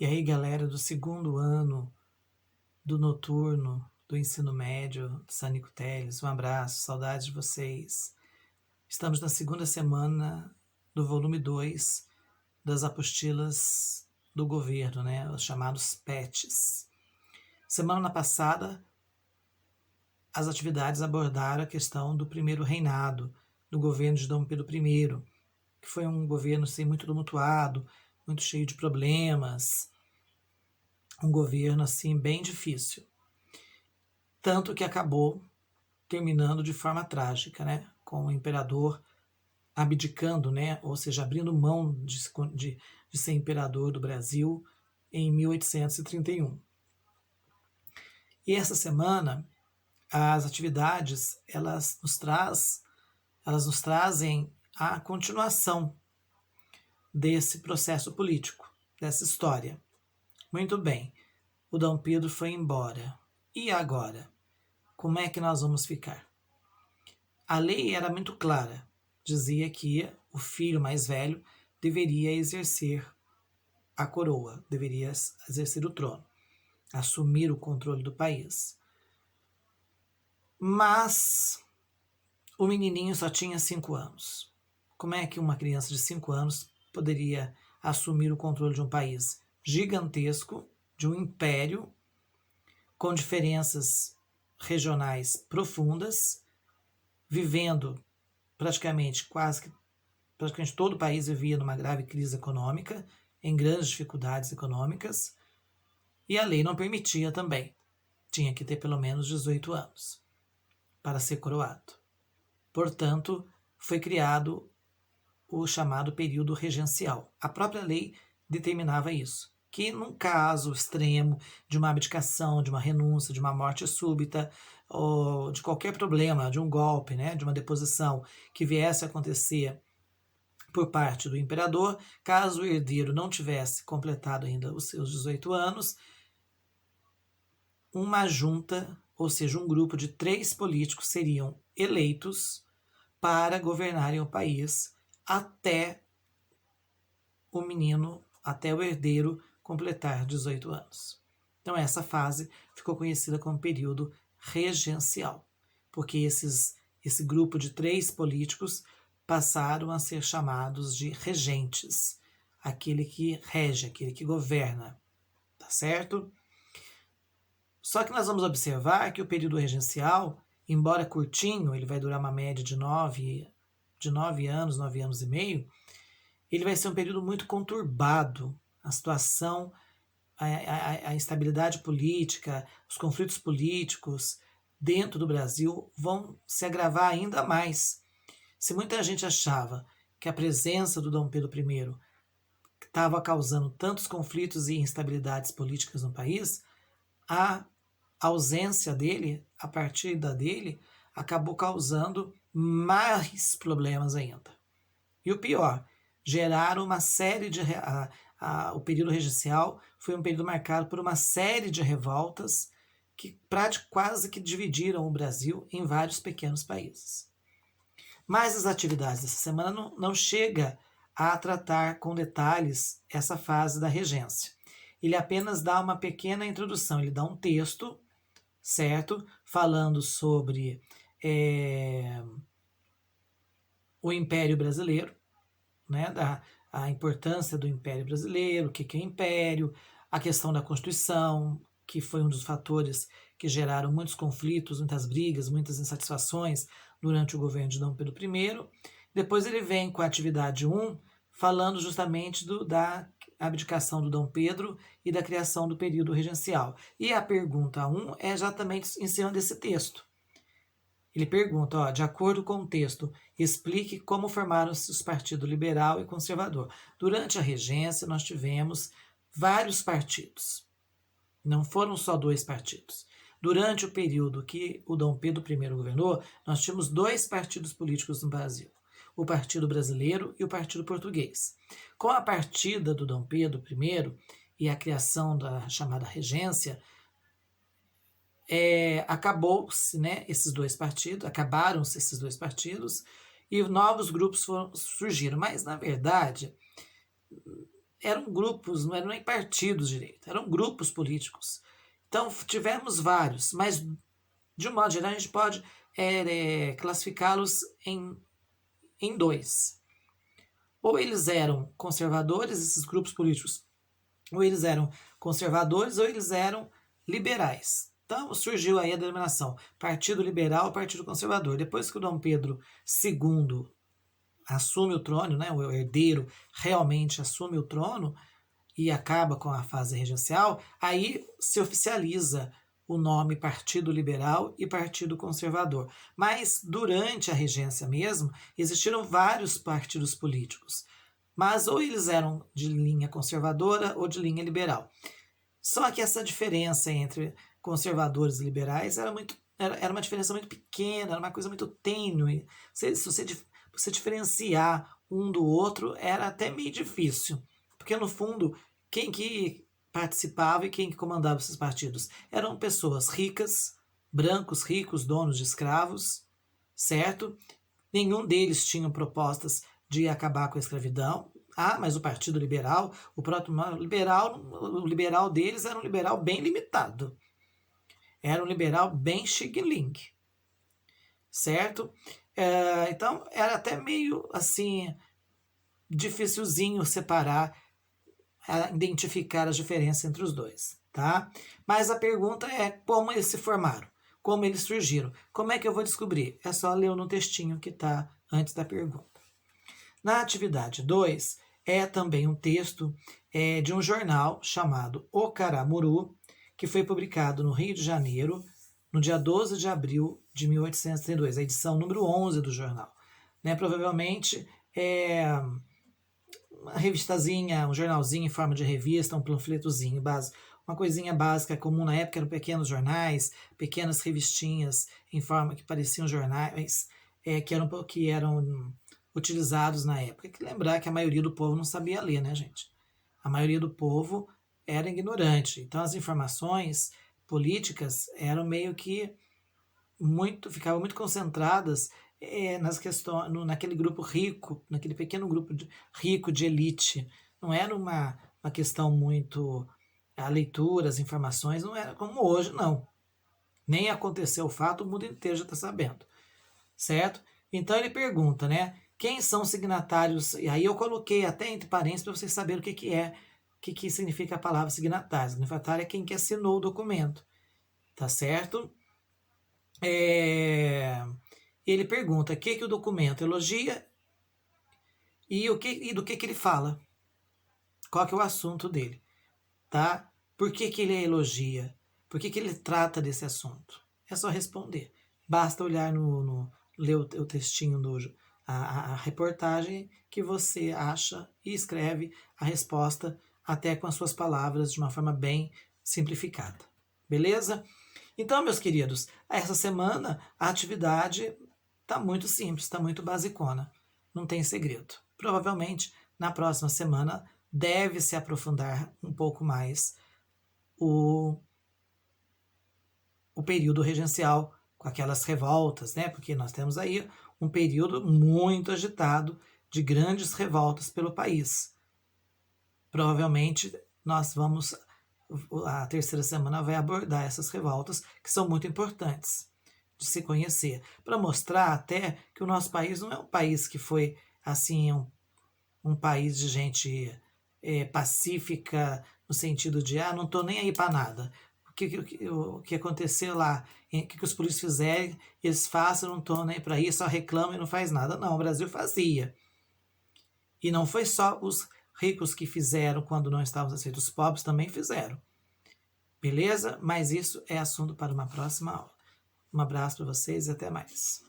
E aí, galera do segundo ano do noturno do ensino médio de Sanico Teles, um abraço, saudades de vocês. Estamos na segunda semana do volume 2 das apostilas do governo, né, os chamados PETs. Semana passada, as atividades abordaram a questão do primeiro reinado do governo de Dom Pedro I, que foi um governo assim, muito tumultuado, muito cheio de problemas, um governo assim bem difícil. Tanto que acabou terminando de forma trágica, né? Com o imperador abdicando, né? Ou seja, abrindo mão de ser imperador do Brasil em 1831. E essa semana, as atividades, elas nos trazem a continuação desse processo político, dessa história. Muito bem, o Dom Pedro foi embora. E agora? Como é que nós vamos ficar? A lei era muito clara. Dizia que o filho mais velho deveria exercer a coroa, deveria exercer o trono, assumir o controle do país. Mas o menininho só tinha 5 anos. Como é que uma criança de 5 anos poderia assumir o controle de um país gigantesco, de um império, com diferenças regionais profundas, vivendo praticamente todo o país vivia numa grave crise econômica, em grandes dificuldades econômicas, e a lei não permitia também. Tinha que ter pelo menos 18 anos para ser coroado. Portanto, foi criado o chamado período regencial. A própria lei determinava isso, que num caso extremo de uma abdicação, de uma renúncia, de uma morte súbita, ou de qualquer problema, de um golpe, né, de uma deposição que viesse a acontecer por parte do imperador, caso o herdeiro não tivesse completado ainda os seus 18 anos, uma junta, ou seja, um grupo de 3 políticos seriam eleitos para governarem o país até o menino, até o herdeiro completar 18 anos. Então essa fase ficou conhecida como período regencial, porque esse grupo de 3 políticos passaram a ser chamados de regentes, aquele que rege, aquele que governa, tá certo? Só que nós vamos observar que o período regencial, embora curtinho, ele vai durar uma média de 9 anos, 9 anos e meio, ele vai ser um período muito conturbado. A situação, a instabilidade política, os conflitos políticos dentro do Brasil vão se agravar ainda mais. Se muita gente achava que a presença do Dom Pedro I estava causando tantos conflitos e instabilidades políticas no país, a ausência dele, a partida dele, acabou causando mais problemas ainda. E o pior, geraram uma série de... o período regencial foi um período marcado por uma série de revoltas que quase que dividiram o Brasil em vários pequenos países. Mas as atividades dessa semana não chega a tratar com detalhes essa fase da regência. Ele apenas dá uma pequena introdução, ele dá um texto, certo? Falando sobre o Império Brasileiro, né? A importância do Império Brasileiro, o que é Império, a questão da Constituição, que foi um dos fatores que geraram muitos conflitos, muitas brigas, muitas insatisfações durante o governo de Dom Pedro I. Depois ele vem com a atividade 1, falando justamente da abdicação do Dom Pedro e da criação do período regencial. E a pergunta 1 é exatamente em cima desse texto. Ele pergunta, de acordo com o texto, explique como formaram-se os partidos liberal e conservador. Durante a regência, nós tivemos vários partidos. Não foram só 2 partidos. Durante o período que o Dom Pedro I governou, nós tínhamos 2 partidos políticos no Brasil. O Partido Brasileiro e o Partido Português. Com a partida do Dom Pedro I e a criação da chamada regência, acabou-se, né, esses 2 partidos, acabaram-se esses 2 partidos e novos grupos surgiram. Mas, na verdade, eram grupos, não eram nem partidos direito, eram grupos políticos. Então, tivemos vários, mas, de um modo geral, a gente pode classificá-los em dois. Ou eles eram conservadores, esses grupos políticos, ou eles eram conservadores, ou eles eram liberais. Então, surgiu aí a denominação Partido Liberal, Partido Conservador. Depois que o Dom Pedro II assume o trono, né, o herdeiro realmente assume o trono e acaba com a fase regencial, aí se oficializa o nome Partido Liberal e Partido Conservador. Mas durante a regência mesmo, existiram vários partidos políticos, mas ou eles eram de linha conservadora ou de linha liberal. Só que essa diferença entre conservadores e liberais era uma diferença muito pequena, era uma coisa muito tênue. Se você diferenciar um do outro era até meio difícil, porque no fundo quem que participava e quem que comandava esses partidos eram pessoas ricas, brancos ricos, donos de escravos, certo? Nenhum deles tinha propostas de acabar com a escravidão. Ah, mas o Partido Liberal, o liberal deles era um liberal bem limitado. Era um liberal bem xing-ling, certo? Então, era até meio, assim, dificilzinho separar, identificar as diferenças entre os dois, tá? Mas a pergunta é como eles se formaram, como eles surgiram. Como é que eu vou descobrir? É só ler no textinho que está antes da pergunta. Na atividade 2, é também um texto de um jornal chamado O Caramuru, que foi publicado no Rio de Janeiro, no dia 12 de abril de 1832, a edição número 11 do jornal. Né, provavelmente uma revistazinha, um jornalzinho em forma de revista, um panfletozinho básico, uma coisinha básica comum na época, eram pequenos jornais, pequenas revistinhas em forma que pareciam jornais, que eram utilizados na época. Tem que lembrar que a maioria do povo não sabia ler, né, gente? A maioria do povo era ignorante. Então as informações políticas eram meio que ficavam muito concentradas nas questões, naquele grupo rico, naquele pequeno grupo rico de elite. Não era uma questão muito a leitura, as informações, não era como hoje, não. Nem aconteceu o fato, o mundo inteiro já está sabendo, certo? Então ele pergunta, né? Quem são os signatários? E aí eu coloquei até entre parênteses para vocês saberem o que significa a palavra signatário. Signatário é quem que assinou o documento, tá certo? Ele pergunta o que o documento elogia e do que ele fala. Qual que é o assunto dele, tá? Por que ele elogia? Por que ele trata desse assunto? É só responder. Basta olhar ler o textinho a reportagem que você acha e escreve a resposta até com as suas palavras de uma forma bem simplificada. Beleza? Então, meus queridos, essa semana a atividade está muito simples, está muito basicona. Não tem segredo. Provavelmente, na próxima semana, deve se aprofundar um pouco mais o período regencial, com aquelas revoltas, né? Porque nós temos aí um período muito agitado de grandes revoltas pelo país. Provavelmente a terceira semana vai abordar essas revoltas, que são muito importantes de se conhecer, para mostrar até que o nosso país não é um país que foi assim um país de gente pacífica, no sentido de não estou nem aí para nada. O que aconteceu lá, o que os políticos fizerem, eles façam, não estão nem para isso, só reclamam e não faz nada. Não, o Brasil fazia. E não foi só os ricos que fizeram quando não estavam aceitos, os pobres também fizeram. Beleza? Mas isso é assunto para uma próxima aula. Um abraço para vocês e até mais.